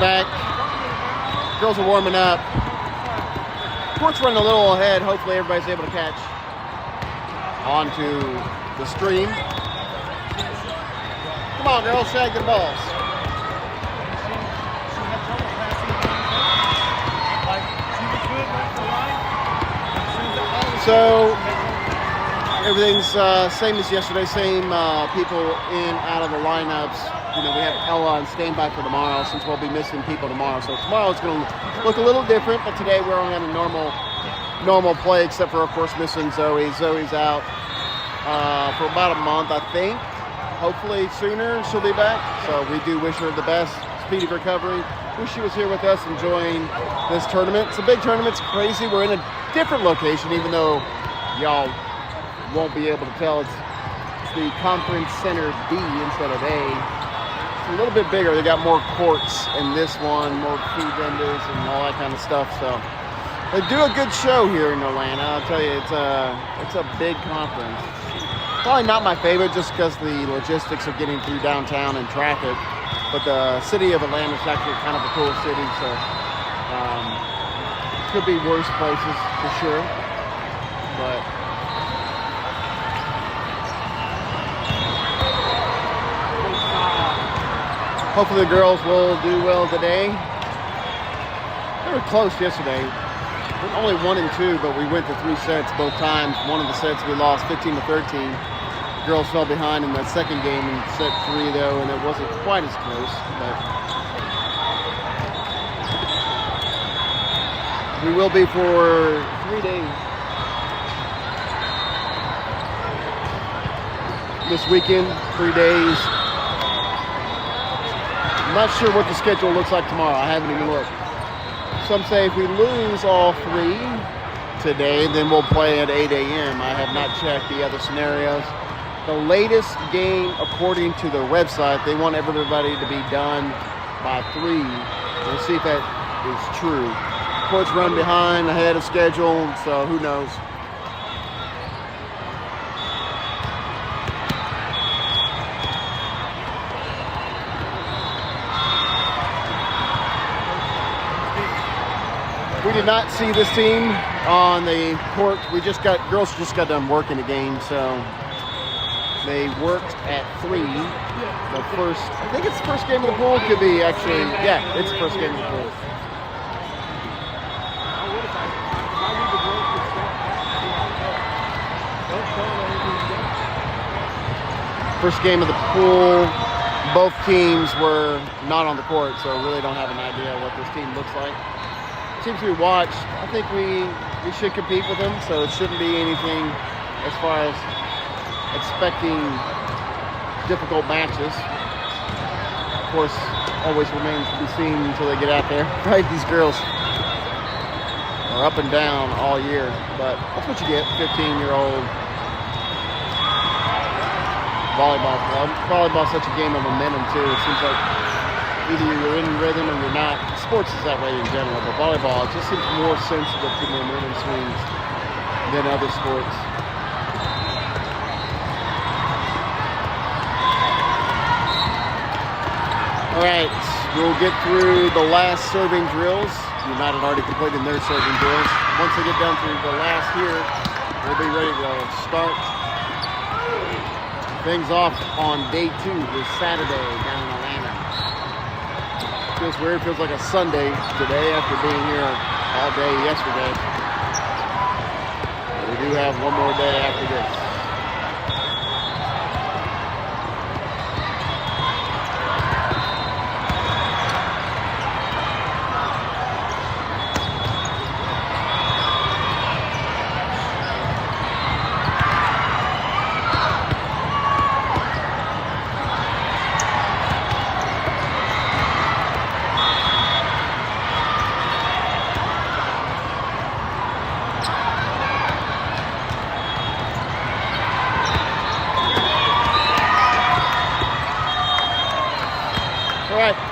Back. Girls are warming up. Court's running a little ahead. Hopefully everybody's able to catch onto the stream. Come on, girls, shag the balls. So everything's same as yesterday. Same people in out of the lineups. You know, we have Ella on standby for tomorrow since we'll be missing people tomorrow. So tomorrow it's going to look a little different, but today we're only on a normal play, except for, of course, missing Zoe. Zoe's out for about a month, I think. Hopefully sooner she'll be back. So we do wish her the best, speedy recovery. Wish she was here with us enjoying this tournament. It's a big tournament. It's crazy. We're in a different location, even though y'all won't be able to tell. It's the Conference Center D instead of A. A little bit bigger. They got more courts in this one, more food vendors and all that kind of stuff. So they do a good show here in Atlanta. I'll tell you, it's a big conference. Probably not my favorite just because the logistics of getting through downtown and traffic. But the city of Atlanta is actually kind of a cool city, so could be worse places for sure. But hopefully the girls will do well today. They were close yesterday. We're only 1 and 2, but we went to 3 sets both times. One of the sets we lost 15-13. Girls fell behind in that second game in set 3 though, and it wasn't quite as close. But we will be for 3 days. This weekend, 3 days. I'm not sure what the schedule looks like tomorrow. I haven't even looked. Some say if we lose all 3 today, then we'll play at 8 a.m. I have not checked the other scenarios. The latest game, according to the website, they want everybody to be done by 3. We'll see if that is true. Courts run behind, ahead of schedule, so who knows. We did not see this team on the court. Girls just got done working the game, so they worked at 3. I think it's the first game of the pool. Could be actually, yeah, it's the first game of the pool. First game of the pool. Both teams were not on the court, so really don't have an idea what this team looks like. Teams we watched, I think we should compete with them, so it shouldn't be anything as far as expecting difficult matches. Of course, always remains to be seen until they get out there. Right, these girls are up and down all year, but that's what you get. 15-year-old volleyball club. Volleyball's such a game of momentum too. It seems like either you're in rhythm or you're not. Sports is that way in general, but volleyball, it just seems more sensitive to momentum swings than other sports. All right, we'll get through the last serving drills. United already completed their serving drills. Once they get done through the last here, we'll be ready to start things off on day 2 this Saturday down in Atlanta. Feels weird, feels like a Sunday today after being here all day yesterday. We do have one more day after this.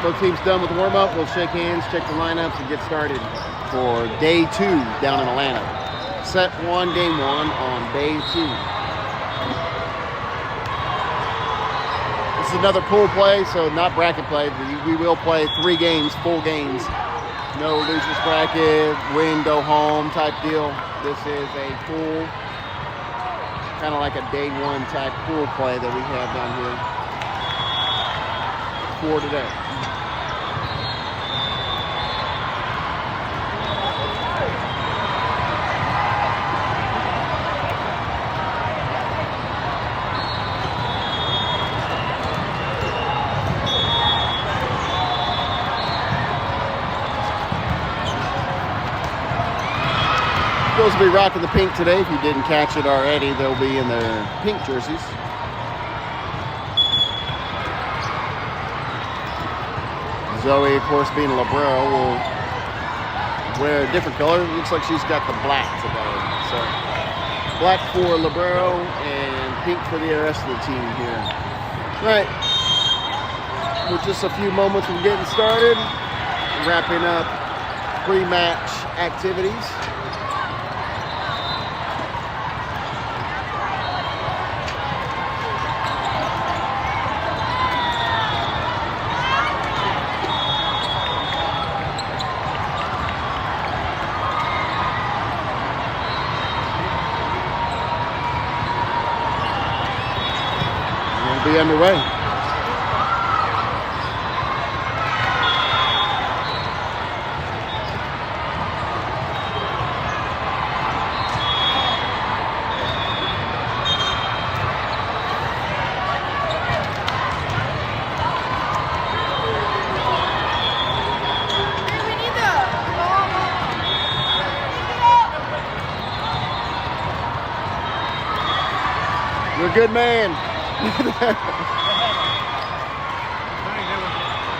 Both teams done with the warm-up. We'll shake hands, check the lineups, and get started for day 2 down in Atlanta. Set 1, game 1 on day 2. This is another pool play, so not bracket play. We will play 3 games, full games. No losers bracket, win, go home type deal. This is a pool, kind of like a day 1 type pool play that we have down here for today. Girls will be rocking the pink today. If you didn't catch it already, they'll be in their pink jerseys. Zoe, of course, being a libero, will wear a different color. It looks like she's got the black today. So, black for libero and pink for the rest of the team here. All right. With just a few moments from getting started, wrapping up pre-match activities. Be underway. You're a good man.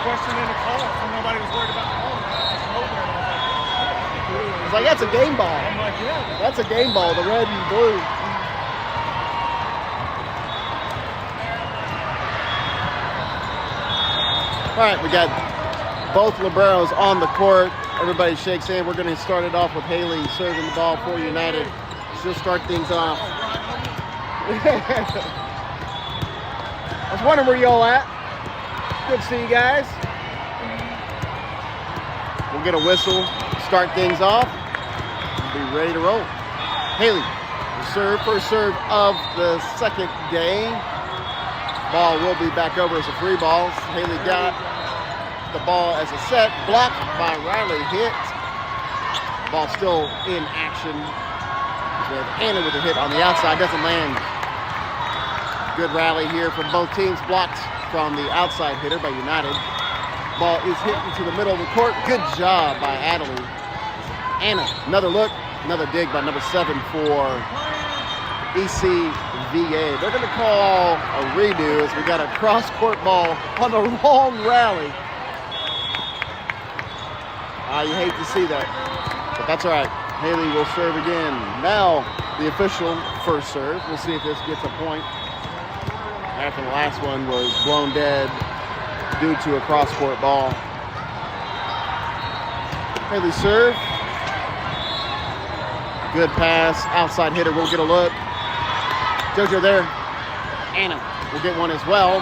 Question in the call, so nobody was worried about the ball. It's like, that's a game ball. I'm like, yeah. That's a game ball, the red and blue. All right, we got both liberos on the court. Everybody shakes hands. We're going to start it off with Haley serving the ball for United. She'll start things off. I was wondering where y'all at. Good to see you guys. We'll get a whistle, start things off, and be ready to roll. Haley, serve, first serve of the second day. Ball will be back over as a free ball. Haley got the ball as a set, blocked by Riley, hit. Ball still in action. We have Anna with a hit on the outside, doesn't land. Good rally here from both teams, blocked from the outside hitter by United. Ball is hit into the middle of the court. Good job by Adelie. Anna, another look, another dig by number 7 for ECCA. ECCA. They're going to call a redo as we got a cross-court ball on the wrong rally. You hate to see that, but that's all right. Haley will serve again. Now the official first serve. We'll see if this gets a point. After the last one was blown dead due to a cross-court ball. Haley serve. Good pass. Outside hitter will get a look. Jojo there. Anna will get one as well.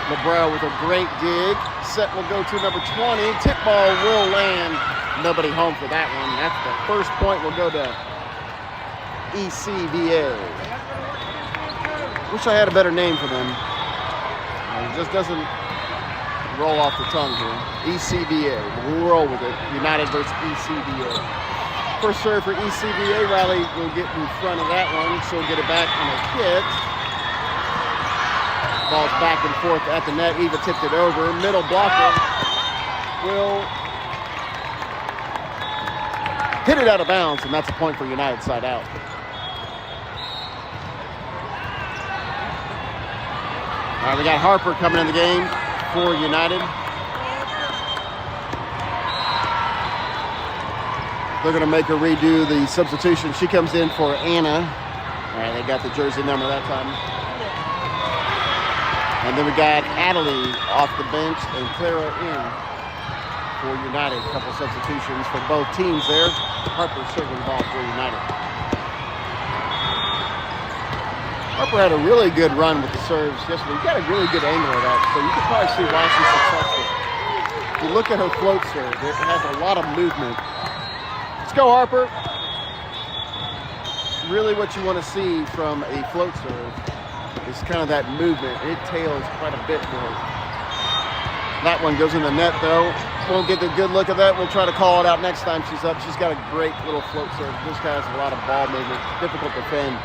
LeBron with a great dig. Set will go to number 20. Tip ball will land. Nobody home for that one. That's the first point will go to ECVA. Wish I had a better name for them. It just doesn't roll off the tongue here. ECVA. We'll roll with it. United versus ECVA. First serve for ECVA. Riley will get in front of that one. She'll get it back on a hit. Ball's back and forth at the net. Eva tipped it over. Middle blocker will hit it out of bounds, and that's a point for United side out. All right, we got Harper coming in the game for United. They're going to make her redo the substitution. She comes in for Anna. All right, they got the jersey number that time. And then we got Adelie off the bench and Clara in for United. A couple substitutions for both teams there. Harper serving the ball for United. Harper had a really good run with the serves yesterday. You got a really good angle of that, so you can probably see why she's successful. If you look at her float serve, it has a lot of movement. Let's go, Harper. Really what you want to see from a float serve is kind of that movement. It tails quite a bit for her. That one goes in the net, though. Won't get a good look at that. We'll try to call it out next time she's up. She's got a great little float serve. This guy has a lot of ball movement. Difficult to defend.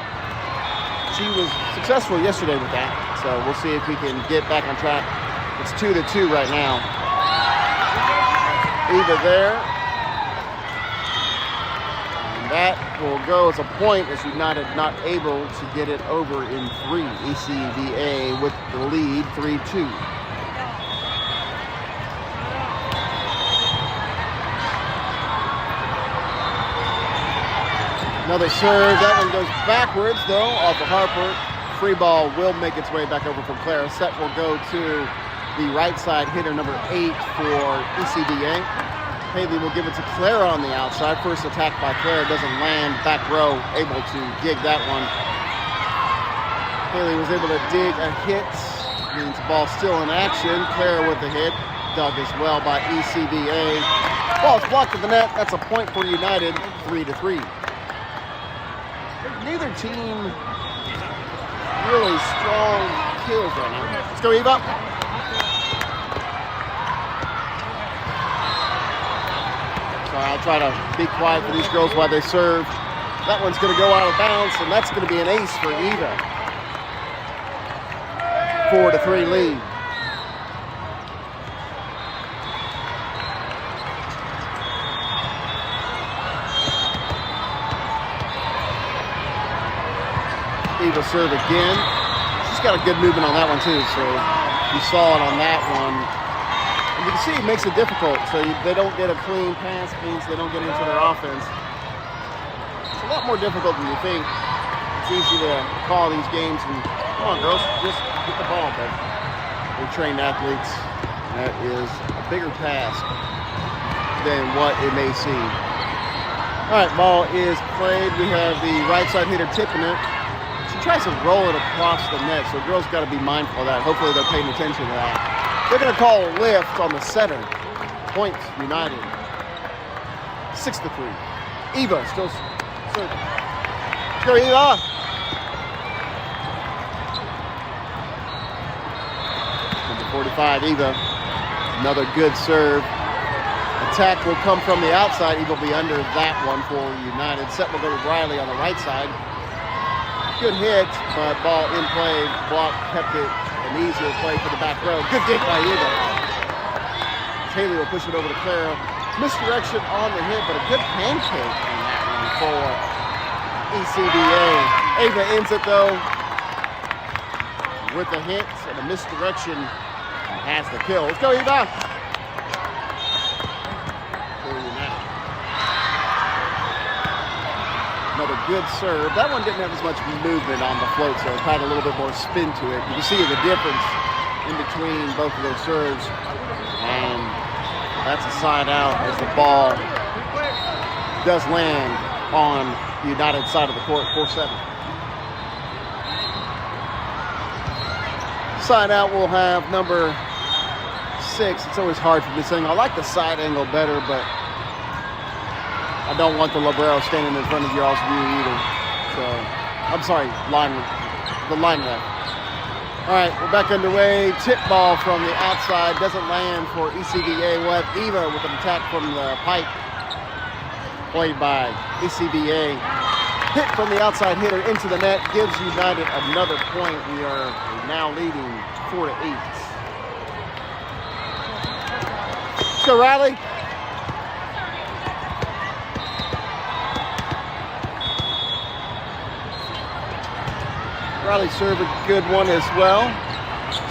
She was successful yesterday with that, so we'll see if we can get back on track. It's 2-2 right now. Eva there. And that will go as a point as United not able to get it over in 3. ECVA with the lead, 3-2. Another serve. That one goes backwards, though, off of Harper. Free ball will make its way back over from Clara. Set will go to the right side hitter, number 8 for ECVA. Haley will give it to Clara on the outside. First attack by Clara doesn't land. Back row able to dig that one. Haley was able to dig a hit. Means ball still in action. Clara with the hit. Dug as well by ECVA. Ball's blocked at the net. That's a point for United, 3-3. Neither team really strong kills right now. Let's go, Eva. So I'll try to be quiet for these girls while they serve. That one's going to go out of bounds, and that's going to be an ace for Eva. 4-3 lead. Eva serve again. She's got a good movement on that one too, so you saw it on that one. And you can see it makes it difficult, so they don't get a clean pass, means they don't get into their offense. It's a lot more difficult than you think. It's easy to call these games and, come on girls, just get the ball, but they're trained athletes. That is a bigger task than what it may seem. All right, ball is played. We have the right side hitter tipping it. Tries to roll it across the net, so girls got to be mindful of that. Hopefully they're paying attention to that. They're going to call a lift on the setter. Point United. 6-3. Eva still serving. Go, Eva. Number 45, Eva. Another good serve. Attack will come from the outside. Eva will be under that one for United. Set will go to Riley on the right side. Good hit, but ball in play. Block kept it an easier play for the back row. Good dig by Eva. Haley will push it over to Clara. Misdirection on the hit, but a good pancake on that one for ECVA. Eva ends it though. with the hit and a misdirection has the kill. Let's go, Eva. Another good serve. That one didn't have as much movement on the float, so it had a little bit more spin to it. You can see the difference in between both of those serves. And that's a side out as the ball does land on the United side of the court, 4-7. Side out will have number 6. It's always hard for this thing. I like the side angle better, but I don't want the libero standing in front of your all's view either. So, I'm sorry, the line ref. All right, we're back underway. Tip ball from the outside doesn't land for ECCA. We'll have Eva with an attack from the pipe, played by ECCA. Hit from the outside hitter into the net gives United another point. We are now leading 4-8. Let's go, Riley. Riley serve a good one as well.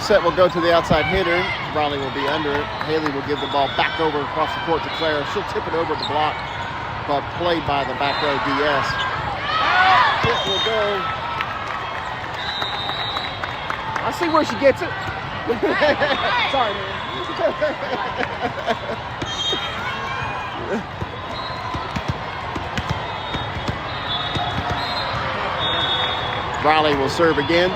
Set will go to the outside hitter. Riley will be under it. Haley will give the ball back over across the court to Clara. She'll tip it over the block, but played by the back row DS. It will go. I see where she gets it. Sorry, man. Riley will serve again.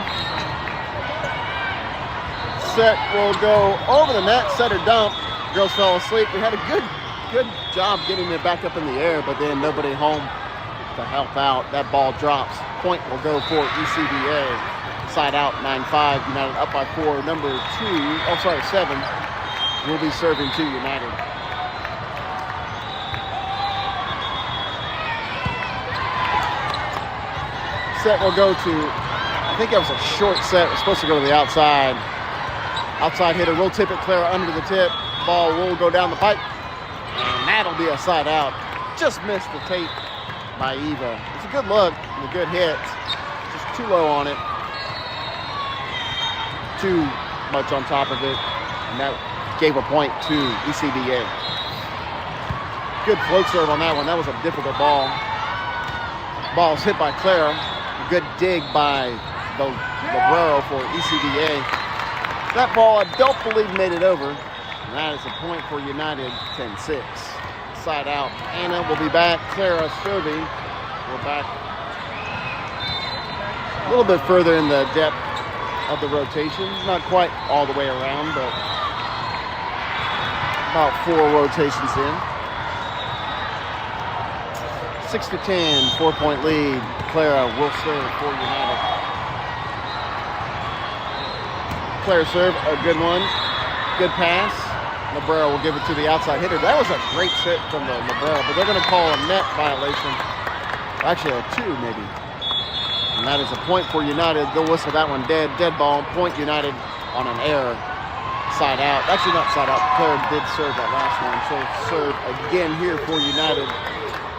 Set will go over the net, set or dump. Girls fell asleep. We had a good job getting it back up in the air, but then nobody home to help out. That ball drops. Point will go for ECBA. Side out, 9-5. United up by 4. Number 7 will be serving to United. Set will go to, I think that was a short set. It was supposed to go to the outside. Outside hitter will tip it. Clara under the tip. Ball will go down the pipe. And that'll be a side out. Just missed the tape by Eva. It's a good look and a good hit. Just too low on it. Too much on top of it. And that gave a point to ECBA. Good float serve on that one. That was a difficult ball. Ball's hit by Clara. Good dig by the libero for ECBA. That ball, I don't believe, made it over. And that is a point for United, 10-6. Side out. Anna will be back. Clara serving. We're back a little bit further in the depth of the rotation. Not quite all the way around, but about 4 rotations in. 6-10, 4-point lead. Clara will serve for United. Clara serve, a good one. Good pass. Libero will give it to the outside hitter. That was a great hit from the libero, but they're going to call a net violation. Actually, a 2 maybe. And that is a point for United. They'll whistle that one dead. Dead ball. Point United on an error. Side out. Actually, not side out. Clara did serve that last one. So serve again here for United.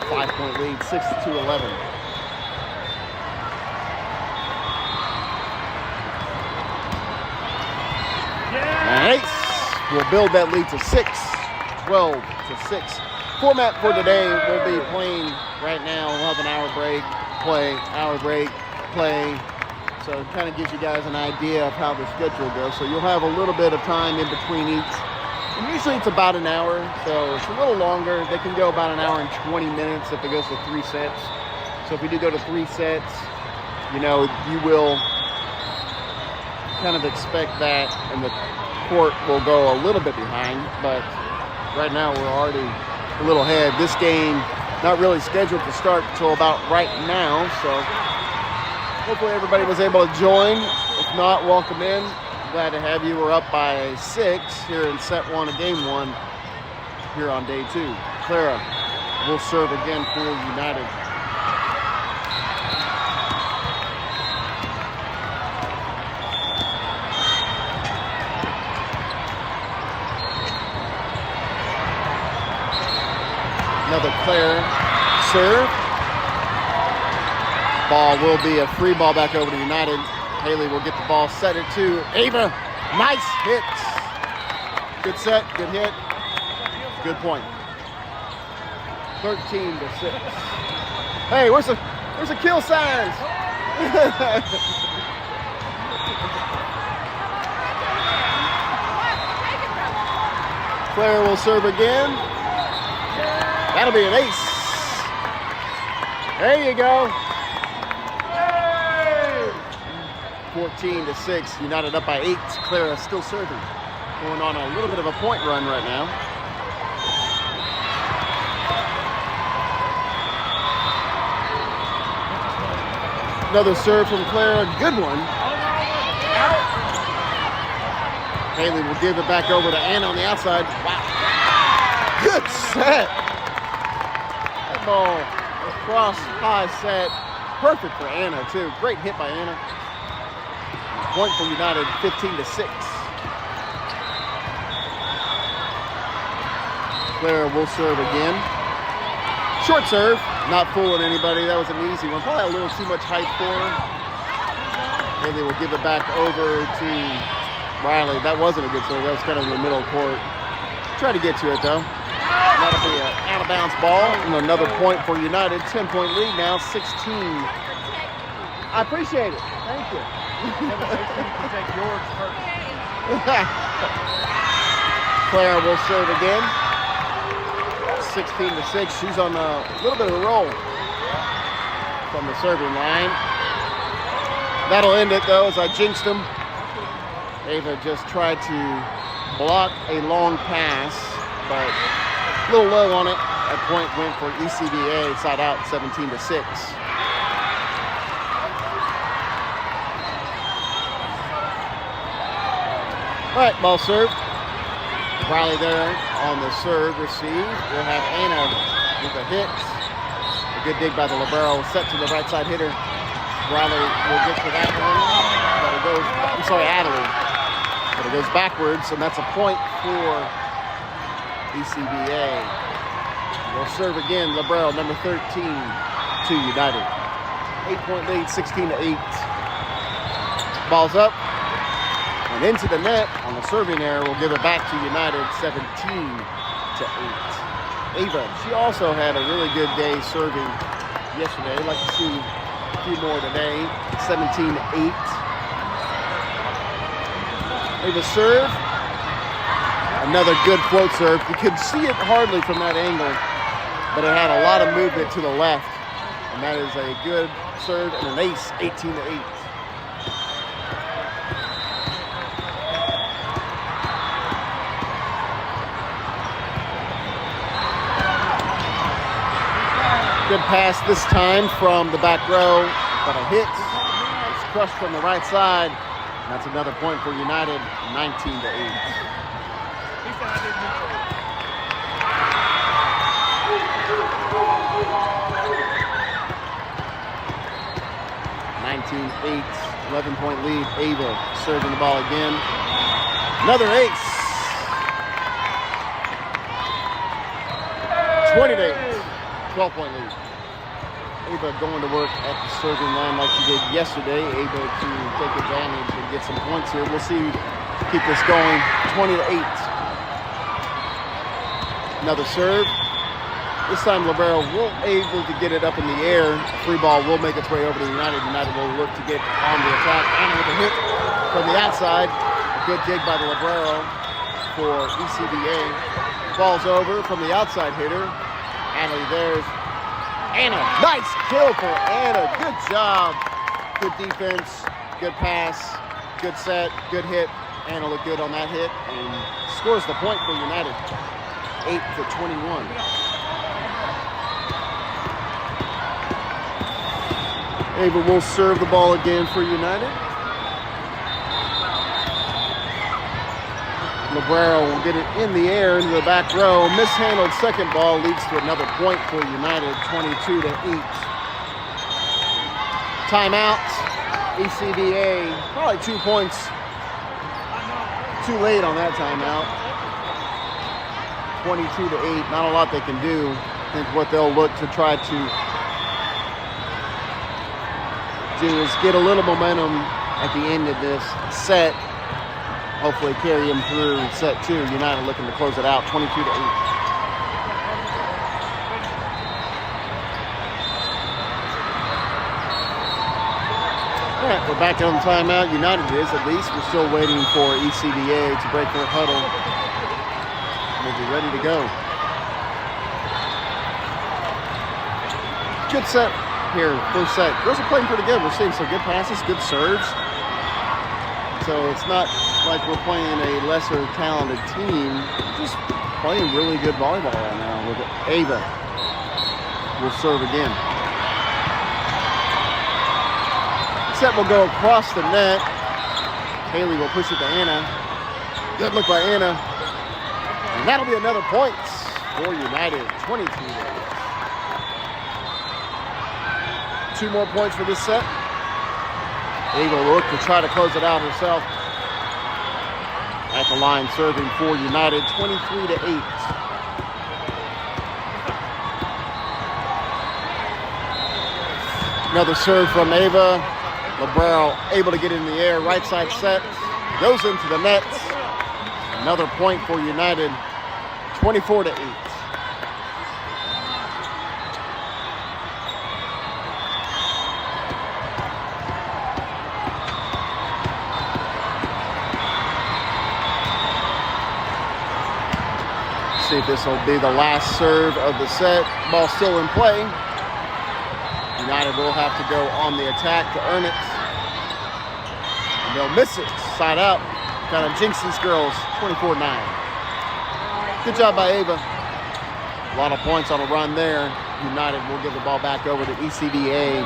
5-point lead, 6-11. And Ace will build that lead to 6, 12-6. Format for today, we'll be playing right now. We'll have an hour break, play, hour break, play. So it kind of gives you guys an idea of how the schedule goes. So you'll have a little bit of time in between each. And usually it's about an hour, so it's a little longer. They can go about an hour and 20 minutes if it goes to 3 sets. So if we do go to 3 sets, you know, you will kind of expect that, and the court will go a little bit behind. But right now we're already a little ahead. This game not really scheduled to start until about right now, so hopefully everybody was able to join. If not, welcome in. Glad to have you. We're up by 6 here in set 1 of game 1 here on day 2. Clara will serve again for United. Another Clara serve. Ball will be a free ball back over to United. Haley will get the ball, set it to Ava. Nice hit. Good set, good hit, good point. 13-6. Hey, where's the kill signs? Claire will serve again. That'll be an ace. There you go. 14-6. United up by 8. Clara still serving. Going on a little bit of a point run right now. Another serve from Clara. Good one. Haley will give it back over to Anna on the outside. Wow. Good set. That ball across high set. Perfect for Anna, too. Great hit by Anna. Point for United, 15-6. Clara will serve again. Short serve. Not fooling anybody. That was an easy one. Probably a little too much height for her. Haley will give it back over to Riley. That wasn't a good serve. That was kind of in the middle court. Try to get to it, though. That'll be an out-of-bounds ball. And another point for United. 10-point lead now, 16. I appreciate it. Thank you. Take yours first. Clara will serve again. 16-6. She's on a little bit of a roll from the serving line. That'll end it, though, as I jinxed them. Ava just tried to block a long pass, but a little low on it. That point went for ECCA, side out, 17-6. All right, ball serve. Riley there on the serve receive. We'll have Anna with a hit. A good dig by the libero, set to the right side hitter. Riley will get to that one, but it goes, I'm sorry, Adelie. But it goes backwards, and that's a point for ECCA. We'll serve again, libero, number 13 to United. 8-point lead, 16-8. Ball's up. And into the net on the serving error. We'll give it back to United, 17-8. Ava, she also had a really good day serving yesterday. I'd like to see a few more today. 17-8. Ava serve. Another good float serve. You could see it hardly from that angle, but it had a lot of movement to the left. And that is a good serve and an ace, 18-8. Good pass this time from the back row, but a hit. It's crushed from the right side. And that's another point for United, 19-8. 19-8, 11-point lead. Ava serving the ball again. Another ace. 20-8, 12-point lead. Ava going to work at the serving line like she did yesterday, able to take advantage and get some points here. We'll see, keep this going, 20-8. Another serve. This time libero will able to get it up in the air. Free ball will make its way over to United. United will look to get on the attack. Anna with a hit from the outside. A good dig by the libero for ECCA. Ball's over from the outside hitter. Anna, there's Anna. Nice kill for Anna. Good job. Good defense. Good pass. Good set. Good hit. Anna looked good on that hit and scores the point for United. 8-21. Ava will serve the ball again for United. Libero will get it in the air into the back row. Mishandled second ball leads to another point for United, 22-8. Timeout. ECCA, probably 2 points too late on that timeout. 22-8, not a lot they can do. I think what they'll look to try to do is get a little momentum at the end of this set. Hopefully carry him through set 2. United looking to close it out 22-8. All right, we're back on timeout. United is, at least. We're still waiting for ECCA to break their huddle. We'll be ready to go. Good set here, first set. Girls are playing pretty good. We're seeing some good passes, good serves. So it's not like we're playing a lesser talented team. We're just playing really good volleyball right now with Ava. Will serve again. Set will go across the net. Haley will push it to Anna. Good look by Anna. And that'll be another point for United, 22. 2 more points for this set. Ava will look to try to close it out herself. At the line serving for United, 23-8. Another serve from Ava. Librero able to get in the air, right side set, goes into the net. Another point for United, 24-8. See if this will be the last serve of the set. Ball still in play. United will have to go on the attack to earn it. And they'll miss it. Side out. Kind of jinx these girls. 24-9. Good job by Ava. A lot of points on a run there. United will give the ball back over to ECCA.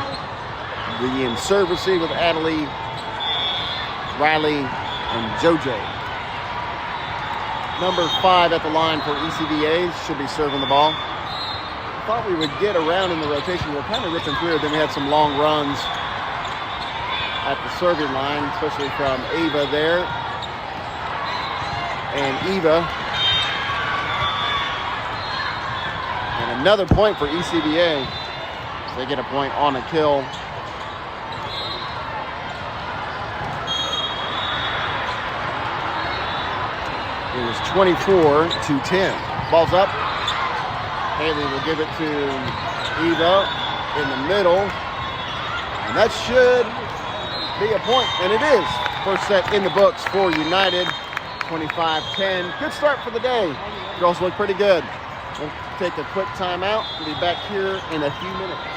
The in-serve receive with Adelie, Riley, and JoJo. Number 5 at the line for ECCA. Should be serving the ball. Thought we would get around in the rotation. We were kind of ripping through it. Then we had some long runs at the serving line, especially from Ava there. And Eva. And another point for ECCA. So they get a point on a kill. It was 24-10. Ball's up. Haley will give it to Eva in the middle. And that should be a point. And it is. First set in the books for United. 25-10. Good start for the day. Girls look pretty good. We'll take a quick timeout. We'll be back here in a few minutes.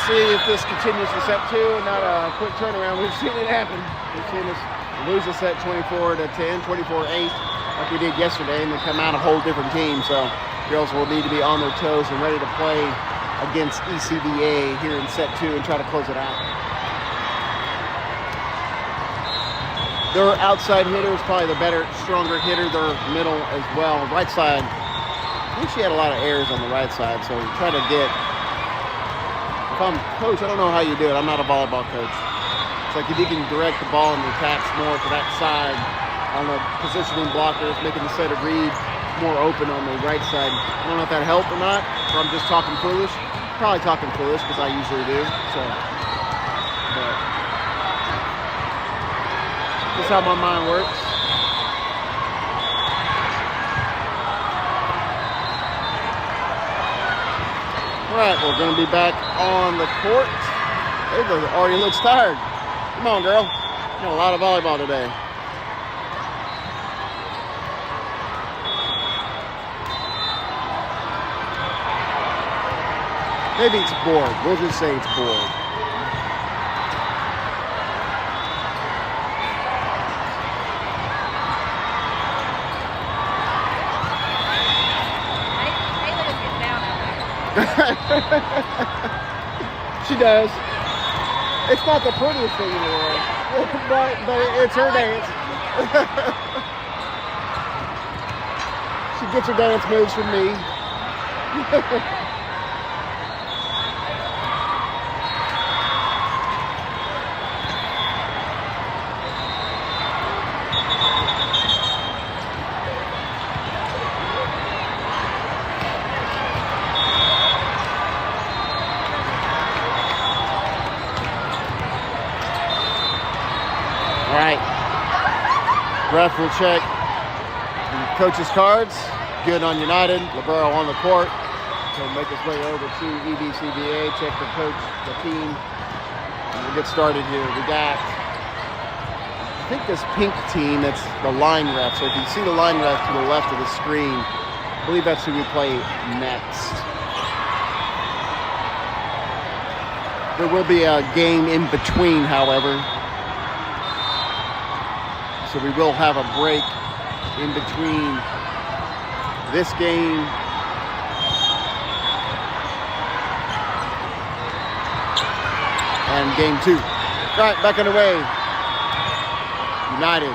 See if this continues to set 2 and not a quick turnaround. We've seen it happen. We've seen us lose a set 24-10, 24-8 like we did yesterday, and then come out a whole different team. So girls will need to be on their toes and ready to play against ECCA here in set 2 and try to close it out. Their outside hitter is probably the better, stronger hitter. Their middle as well. Right side, I think she had a lot of errors on the right side, so try to get. If I'm coach, I don't know how you do it. I'm not a volleyball coach. It's like if you can direct the ball and the attacks more to that side on the positioning blockers, making the set of read more open on the right side. I don't know if that helped or not, or I'm just talking foolish. Probably talking foolish because I usually do. So, but that's how my mind works. All right, we're going to be back on the court. Ava already looks tired. Come on, girl. You know, a lot of volleyball today. Maybe it's bored. We'll just say it's bored. She does. It's not the prettiest thing in the world, but it's her dance. She gets her dance moves from me. All right. Ref will check the coach's cards. Good on United. Libero on the court. He'll make his way over to ECCA, check the coach, the team, and we'll get started here. We got, I think this pink team, that's the line ref. So if you see the line ref to the left of the screen, I believe that's who we play next. There will be a game in between, however. So we will have a break in between this game and game 2. All right, back underway. United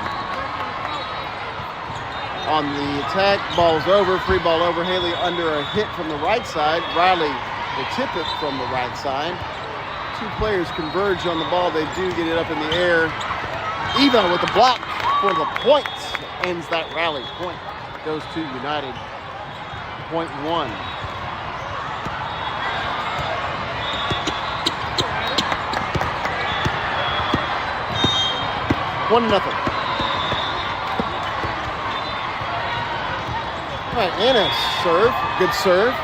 on the attack. Ball's over, free ball over. Haley under a hit from the right side. Riley will tip it from the right side. 2 players converge on the ball. They do get it up in the air. Eva with the block for the point ends that rally. Point goes to United. Point 1. One nothing. All right, Anna serve. Good serve.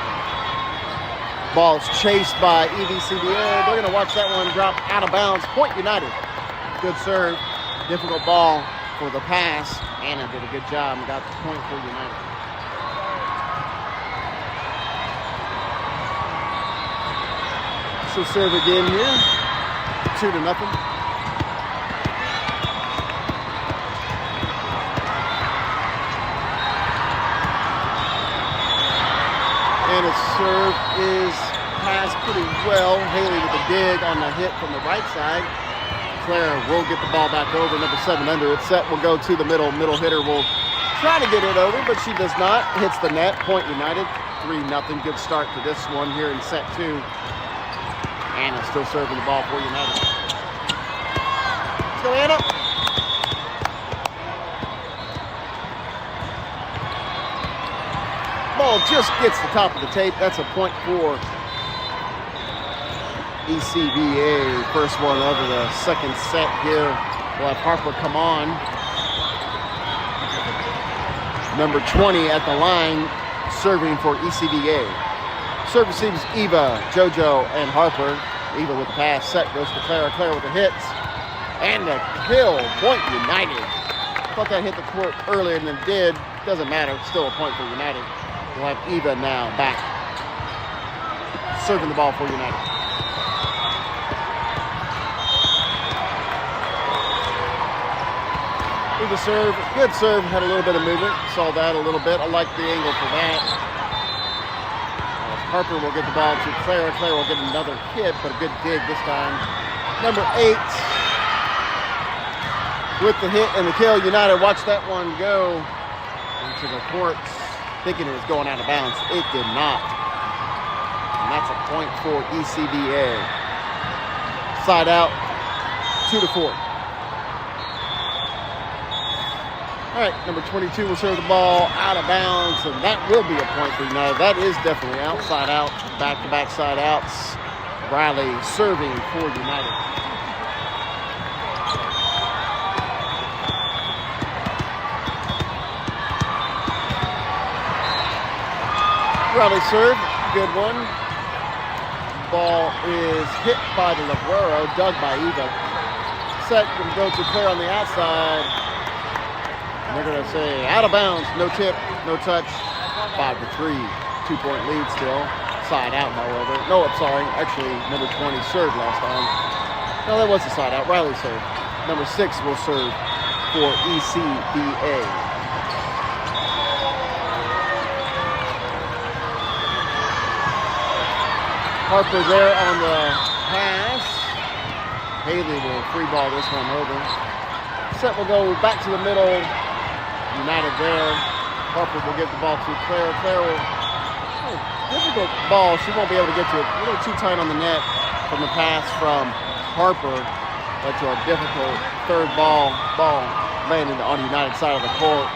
Ball's chased by ECCA. They're going to watch that one drop out of bounds. Point United. Good serve. Difficult ball for the pass. Anna did a good job and got the point for United. So serve again here. 2-0. Anna's serve is passed pretty well. Haley with a dig on the hit from the right side. Clara will get the ball back over. Number 7 under. It's set. Will go to the middle. Middle hitter will try to get it over, but she does not. Hits the net. Point United. 3-0. Good start to this one here in set 2. Anna still serving the ball for United. Let's go, Anna. Ball just gets the top of the tape. That's a point for ECCA. First one of the second set here. We'll have Harper come on. Number 20 at the line, serving for ECCA. Serve receives Eva, JoJo, and Harper. Eva with the pass. Set goes to Clara. Clara with the hits. And the kill. Point United. Thought that hit the court earlier than it did. Doesn't matter. It's still a point for United. We'll have Eva now back. Serving the ball for United. Eva serve. Good serve. Had a little bit of movement. Saw that a little bit. I like the angle for that. Harper will get the ball to Clara. Clara will get another hit, but a good dig this time. Number 8 with the hit and the kill. United, watch that one go into the courts, thinking it was going out of bounds. It did not. And that's a point for ECCA. Side out, 2-4. All right, number 22 will serve the ball out of bounds, and that will be a point for United. That is definitely outside out, back-to-back side outs. Riley serving for United. Riley serve, good one. Ball is hit by the Libero, dug by Eva. Set will go to Claire on the outside. And they're going to say out of bounds, no tip, no touch. 5-3, 2-point lead still. Side out, however. No, I'm sorry. Actually, number 20 served last time. No, that was a side out. Riley served. Number 6 will serve for ECCA. Harper there on the pass. Haley will free ball this one over. Set will go back to the middle. United there. Harper will get the ball to Claire. Claire will, difficult ball. She won't be able to get to it. A little too tight on the net from the pass from Harper. Led to a difficult third ball landing on the United side of the court.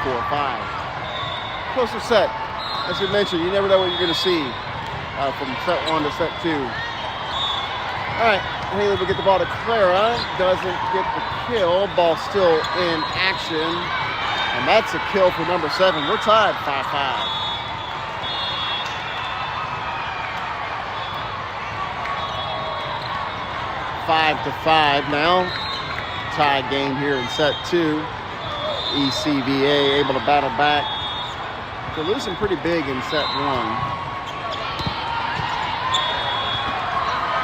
4-5. Closer set. As we mentioned, you never know what you're going to see from set 1 to set 2. All right, Haley will get the ball to Clara. Doesn't get the kill. Ball still in action. And that's a kill for number 7. We're tied 5-5. Five to 5 now. Tied game here in set 2. ECVA able to battle back. They're losing pretty big in set 1.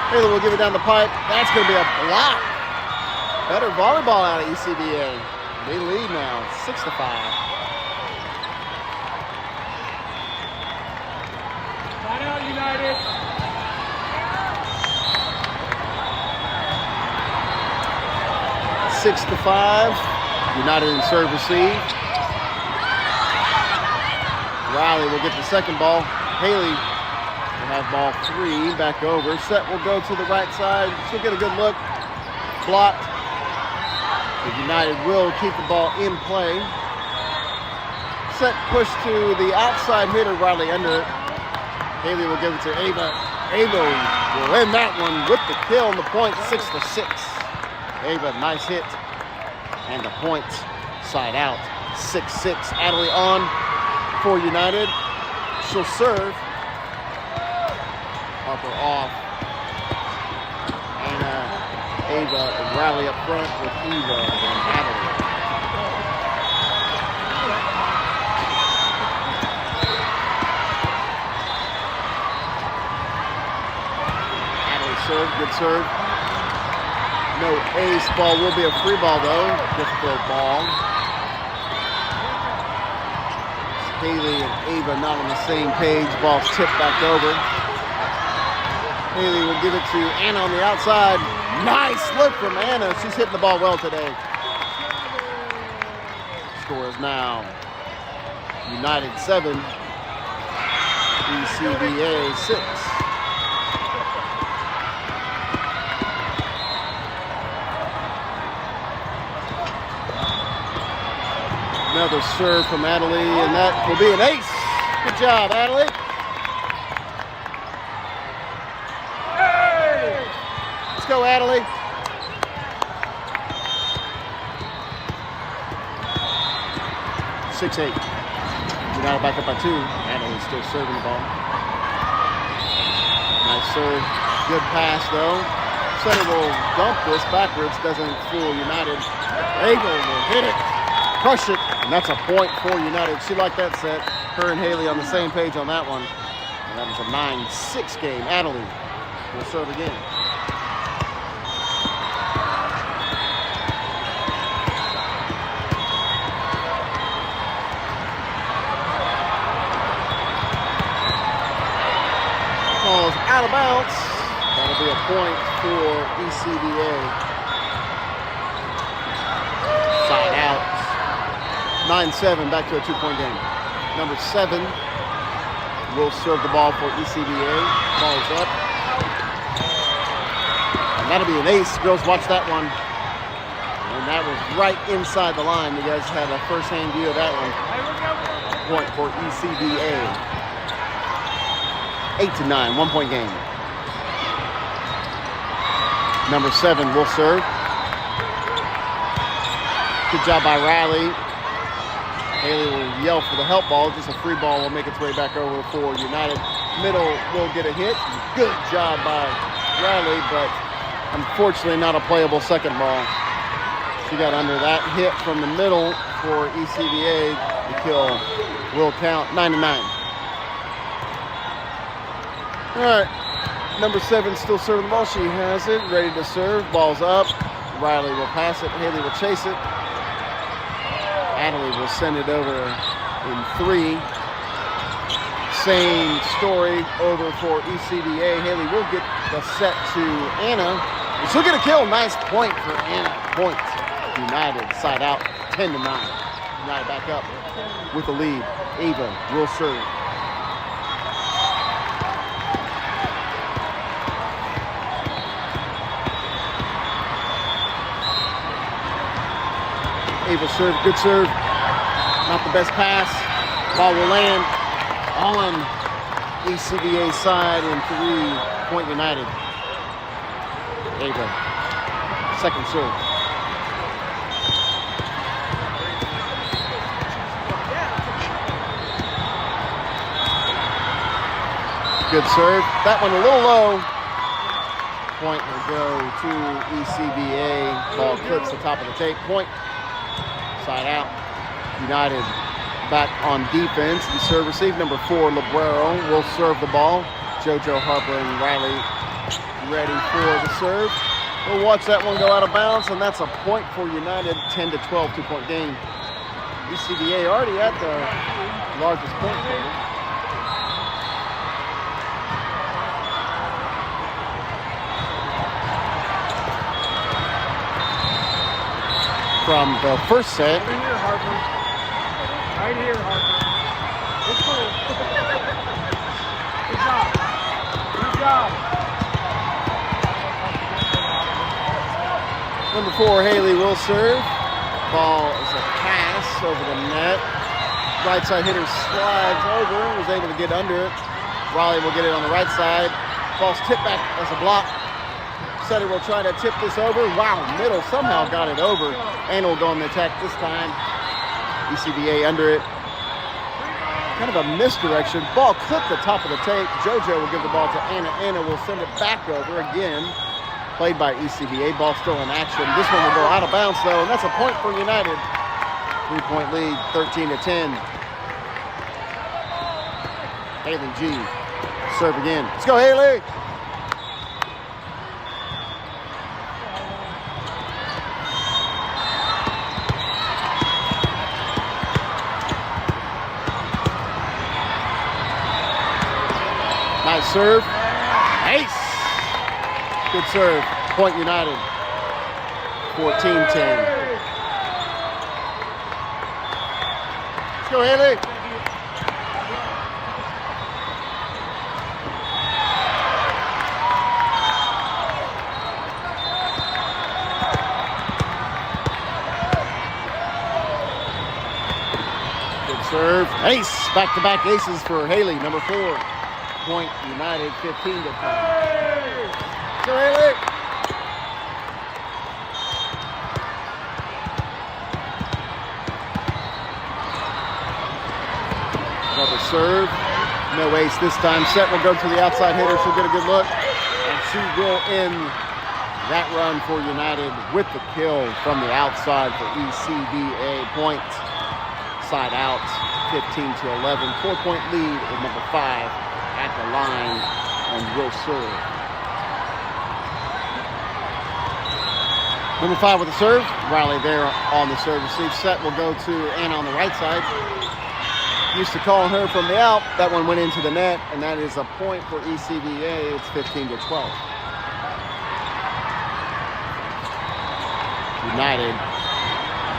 Haley will give it down the pipe. That's going to be a block. Better volleyball out of ECVA. They lead now, 6-5. Line out, United. 6-5. United in serve receive. Riley will get the second ball. Haley will have ball 3 back over. Set will go to the right side. She'll get a good look. Blocked. But United will keep the ball in play. Set push to the outside hitter. Riley under it. Haley will give it to Ava. Ava will end that one with the kill on the point, 6-6. Ava, nice hit. And the point side out, 6-6. Adley on for United. She'll serve. Harper off. And Ava and Riley up front with Eva and Adley. Adley serve, good serve. No ace ball, will be a free ball though. Difficult ball. Haley and Ava not on the same page. Ball's tipped back over. Haley will give it to Anna on the outside. Nice look from Anna. She's hitting the ball well today. Score is now United 7, ECVA 6. Another serve from Adley, and that will be an ace. Good job, Adley. Hey! Let's go, Adley. 6-8. United back up by 2. Adley still serving the ball. Nice serve. Good pass, though. Center will dump this backwards. Doesn't fool United. Ava will hit it. Crush it, and that's a point for United. She liked that set. Her and Haley on the same page on that one. And that was a 9-6 game. Adley will serve again. Ball's out of bounds. That'll be a point for ECVA. Side out. 9-7, back to a 2-point game. Number 7 will serve the ball for ECVA. Ball's up. And that'll be an ace. Girls, watch that one. And that was right inside the line. You guys had a first-hand view of that one. Point for ECVA. 8-9, 1-point game. Number 7 will serve. Good job by Riley. Haley will yell for the help ball. Just a free ball will make its way back over for United. Middle will get a hit. Good job by Riley, but unfortunately not a playable second ball. She got under that hit from the middle for ECVA. The kill will count 9-9. All right, number 7 still serving the ball. She has it, ready to serve. Ball's up. Riley will pass it. Haley will chase it. Adley will send it over in 3. Same story over for ECBA. Haley will get the set to Anna. She'll get a kill. Nice point for Anna. Point. United side out 10-9. United back up with the lead. Ava will serve. Ava serve, good serve. Not the best pass. Ball will land on ECBA side in 3-point United. Ava, second serve. Good serve. That one a little low. Point will go to ECBA. Ball clips the top of the tape. Point. Side out. United back on defense. The serve receive. Number 4, Librero will serve the ball. JoJo, Harper, and Riley ready for the serve. We'll watch that one go out of bounds, and that's a point for United. 10-12, 2-point game. ECBA already at the largest point total. From the first set. Right here, Harper. Right here, Harper. It's cool. Good job. Good job. Number 4, Haley will serve. Ball is a pass over the net. Right side hitter slides over, was able to get under it. Riley will get it on the right side. Ball's tipped back as a block. Setter will try to tip this over. Wow, middle somehow got it over. Anna will go on the attack this time. ECBA under it. Kind of a misdirection. Ball clipped the top of the tape. JoJo will give the ball to Anna. Anna will send it back over again. Played by ECBA. Ball still in action. This one will go out of bounds though, and that's a point for United. 3-point lead, 13-10. Haley G. Serve again. Let's go, Haley! Nice serve. Ace. Good serve. Point United. 14-10. Let's go, Haley. Good serve. Ace. Back-to-back aces for Haley, number 4. Point United, 15-10. Go, Haley. Another serve. No ace this time. Set will go to the outside hitter. She'll get a good look. And she will end that run for United with the kill from the outside for ECBA. Point. Side out. 15-11. 4-point lead with number 5. At the line and will serve. Number 5 with the serve. Riley there on the serve receive. Set will go to Anna on the right side. Used to calling her from the out. That one went into the net, and that is a point for ECBA. It's 15-12. United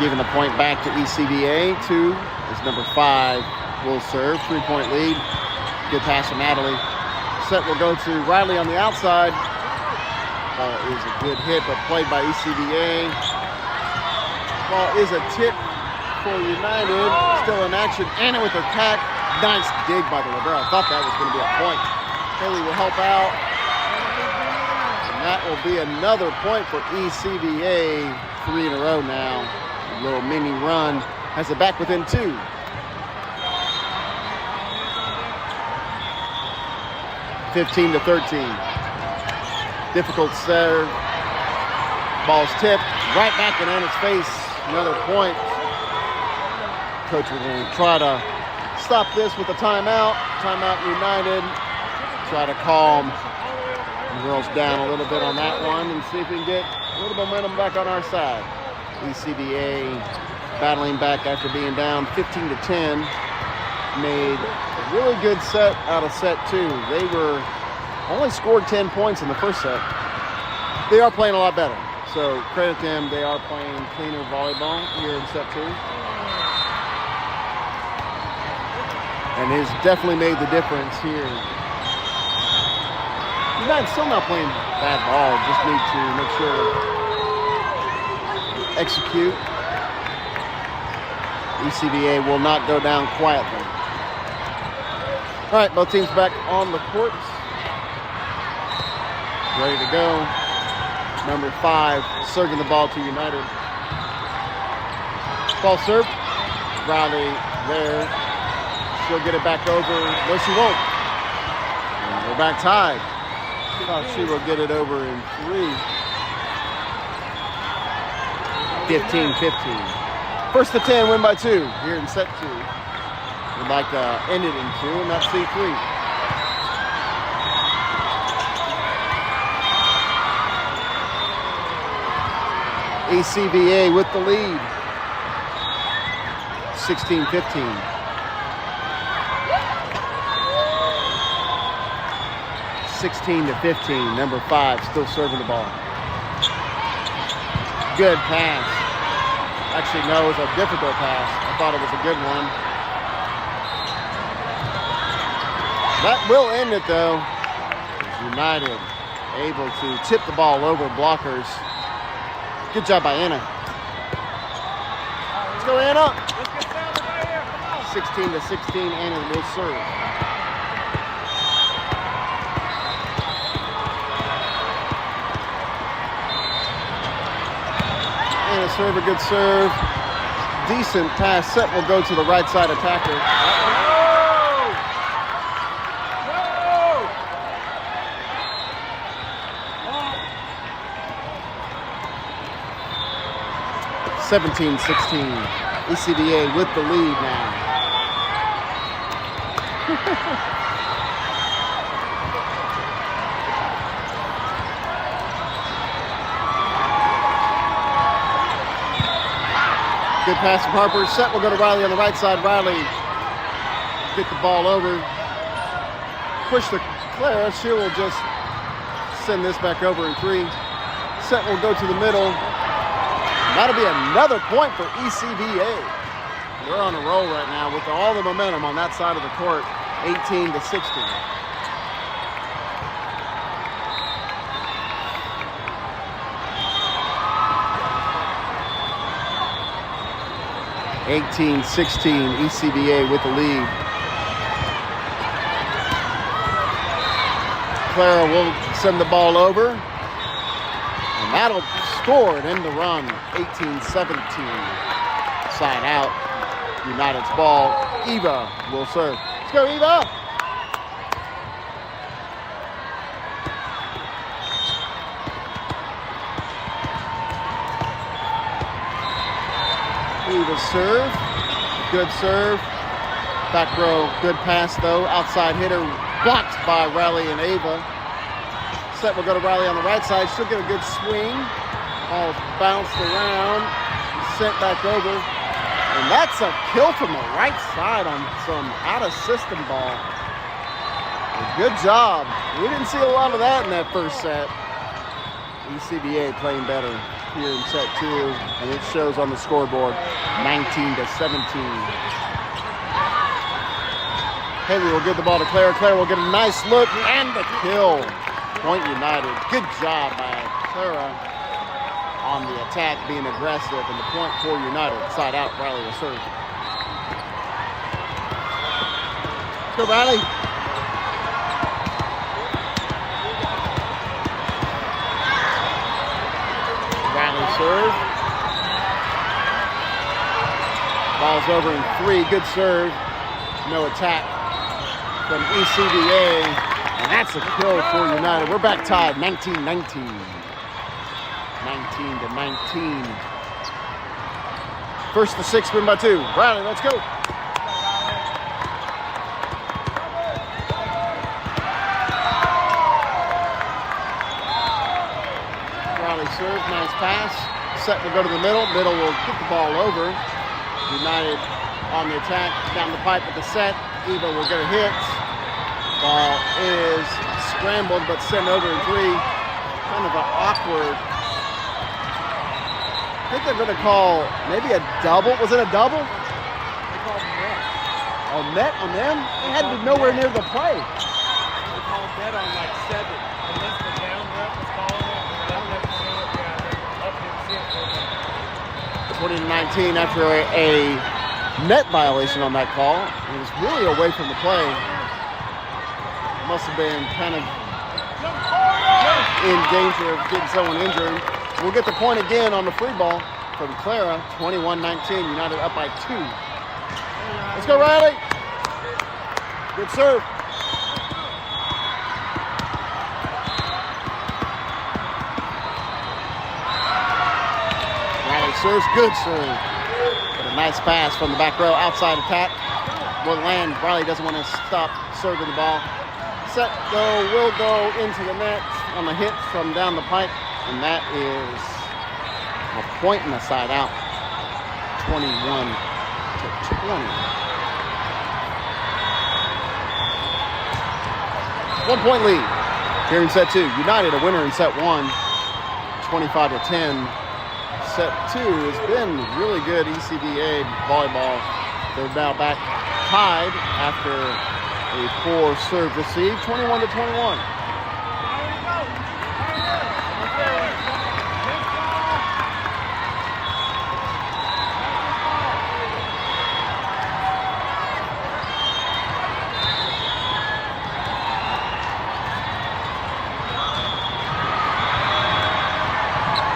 giving the point back to ECBA. 2 is number 5 will serve. 3-point lead. Good pass from Natalie. Set will go to Riley on the outside. Ball is a good hit, but played by ECBA. Ball is a tip for United. Still in action. Anna with her tack. Nice dig by the Librero. I thought that was going to be a point. Haley will help out. And that will be another point for ECBA. 3 in a row now. A little mini run. Has it back within 2. (15-13). Difficult serve. Ball's tipped right back in Anna's face. Another point. Coach will try to stop this with a timeout. Timeout United. Try to calm the girls down a little bit on that one and see if we can get a little momentum back on our side. ECBA battling back after being down 15-10. made a really good set out of set 2. They only scored 10 points in the first set. They are playing a lot better. So credit them. They are playing cleaner volleyball here in set 2. And has definitely made the difference here. United's still not playing bad ball. Just need to make sure execute. ECBA will not go down quietly. All right, both teams back on the courts. Ready to go. Number 5 serving the ball to United. Ball served. Riley there. She'll get it back over. No, she won't. And we're back tied. Thought she will get it over in 3. 15-15. First to 10, win by 2 here in set 2. We'd like to end it in 2, and that's C3. ECBA with the lead. 16-15. 16-15. Number 5 still serving the ball. Good pass. Actually, no, it was a difficult pass. I thought it was a good one. That will end it, though. United able to tip the ball over blockers. Good job by Anna. Let's go, Anna. Let's get started right here. Come on. 16-16. Anna will serve. Anna serve, a good serve. Decent pass. Set will go to the right side attacker. 17-16. ECDA with the lead now. Good pass from Harper. Set will go to Riley on the right side. Riley get the ball over. Push to Clara. She will just send this back over in 3. Set will go to the middle. That'll be another point for ECBA. They're on a roll right now with all the momentum on that side of the court. 18-16. ECBA with the lead. Clara will send the ball over. And that'll score and end the run. 18-17. Side out. United's ball. Eva will serve. Let's go, Eva! Eva serve. Good serve. Back row. Good pass, though. Outside hitter. Blocked by Riley and Ava. Set will go to Riley on the right side. She'll get a good swing. Ball bounced around. Sent back over. And that's a kill from the right side on some out-of-system ball. Good job. We didn't see a lot of that in that first set. ECBA playing better here in set 2. And it shows on the scoreboard. 19-17. Haley will give the ball to Clara. Clara will get a nice look and the kill. Point United. Good job by Clara on the attack, being aggressive, and the point for United. Side out, Riley will serve. Let's go, Riley. Riley serve. Ball's over in 3. Good serve. No attack from ECBA. And that's a kill for United. We're back tied, 19-19. 19-19. First to 6, win by 2. Riley, let's go. Riley serve, nice pass. Set will go to the middle. Middle will get the ball over. United on the attack, down the pipe with the set. Eva will get a hit. Ball is scrambled but sent over in 3. Kind of an awkward. I think they're going to call maybe a double. Was it a double? They called net. A net on them? They had to be nowhere near the play. They called net on like 7. Unless the down rep was calling it, or up never see it. Yeah, they up didn't see it. 20-19 after a net violation on that call. It was really away from the play. Must have been kind of in danger of getting someone injured. We'll get the point again on the free ball from Clara. 21-19, United up by 2. Let's go, Riley. Good serve. Riley serves, good serve. But a nice pass from the back row, outside attack. Will land. Riley doesn't want to stop serving the ball. Set go, will go into the net on the hit from down the pipe, and that is a point and a side out. 21-20. 1 point lead here in set 2. United a winner in set 1, 25-10. Set 2 has been really good ECBA volleyball. They're now back tied after a poor serve receive, 21-21.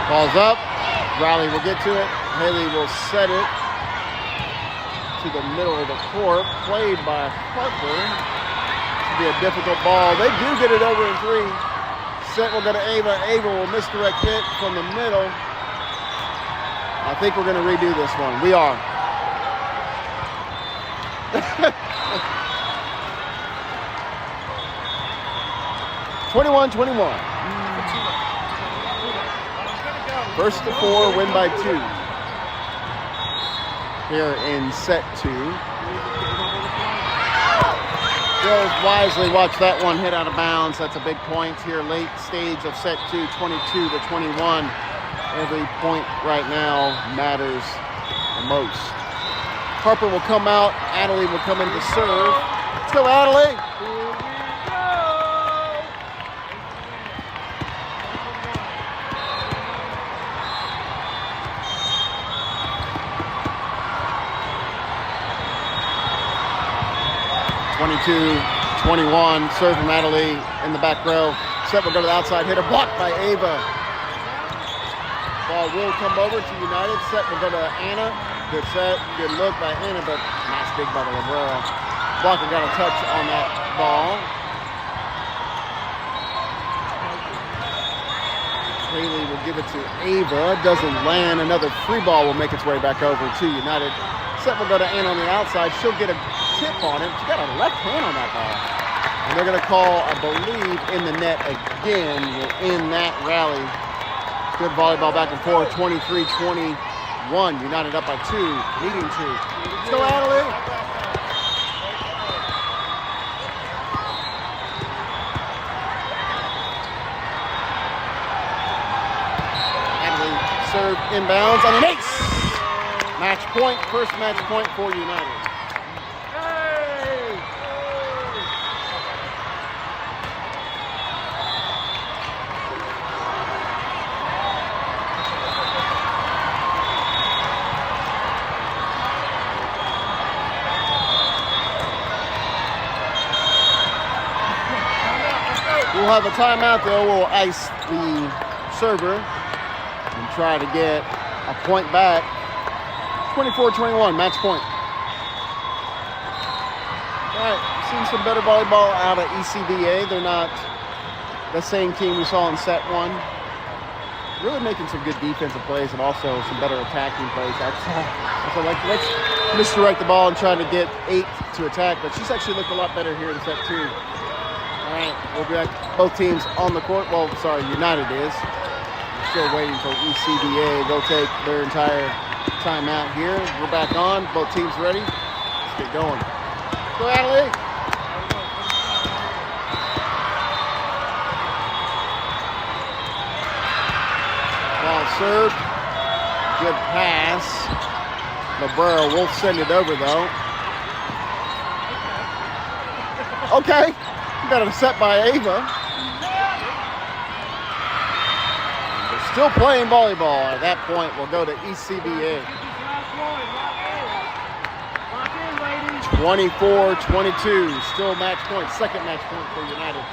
Ball's up. Riley will get to it. Haley will set it to the middle of the court. Played by Harper. This will be a difficult ball. They do get it over in 3. Set will go to Ava. Ava will misdirect hit from the middle. I think we're going to redo this one. We are. (21-21). First to 4, win by 2. Here in set 2. Girls wisely watch that one hit out of bounds. That's a big point here late stage of set 2, 22-21. Every point right now matters the most. Harper will come out. Adelie will come in to serve. Let's go, Adelie. 22-21, serve from Adelie in the back row. Set will go to the outside hitter, blocked by Ava. Ball will come over to United. Set will go to Anna. Good set, good look by Anna, but nice dig by the Librero. Blocker got a touch on that ball. Haley will give it to Ava. Doesn't land. Another free ball will make its way back over to United. Set will go to Anna on the outside. She'll get a tip on it. She got a left hand on that ball. And they're going to call, I believe, in the net again. We'll end that rally. Good volleyball back and forth. 23-21. United up by 2. Needing to. Let's go, Adelie. Adelie serve inbounds on an ace. Match point. First match point for United. We'll have a timeout though. We'll ice the server and try to get a point back. 24-21, match point. All right, seen some better volleyball out of ECBA. They're not the same team we saw in set 1. Really making some good defensive plays and also some better attacking plays. So like, let's misdirect the ball and try to get 8 to attack, but she's actually looked a lot better here in set 2. All right, we'll be back. Both teams on the court. Well, sorry, United is. We're still waiting for ECBA. They'll take their entire timeout here. We're back on. Both teams ready. get going. Go, Adelaide. Ball served. Good pass. Cabrera will send it over, though. Okay. You got it set by Ava. They're still playing volleyball. At that point, we'll go to ECBA. 24-22. Still match point. Second match point for United.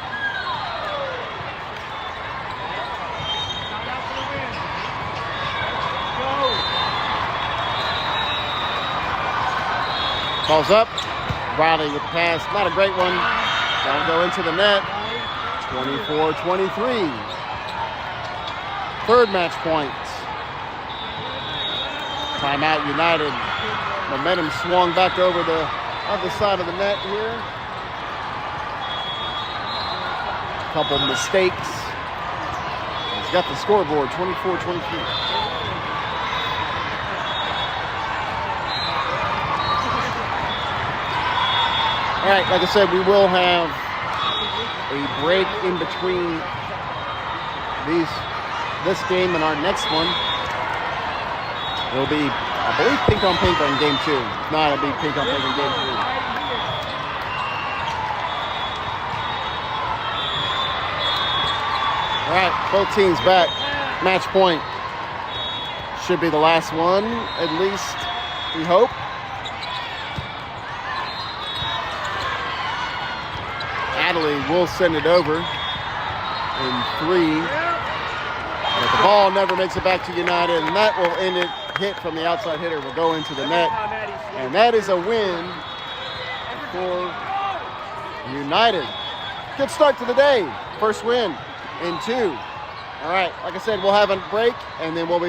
Ball's up. Riley with the pass. Not a great one. Don't go into the net. 24-23. Third match point. Timeout United. Momentum swung back over the other side of the net here. A couple mistakes. He's got the scoreboard, 24-23. All right, like I said, we will have a break in between this game and our next one. It'll be, I believe, pink on pink on game 2. If not, it'll be pink on pink on game 3. All right, both teams back. Match point. Should be the last one, at least we hope. Adelaide will send it over in 3. But the ball never makes it back to United, and that will end it. Hit from the outside hitter will go into the net. And that is a win for United. Good start to the day. First win in 2. All right, like I said, we'll have a break, and then we'll be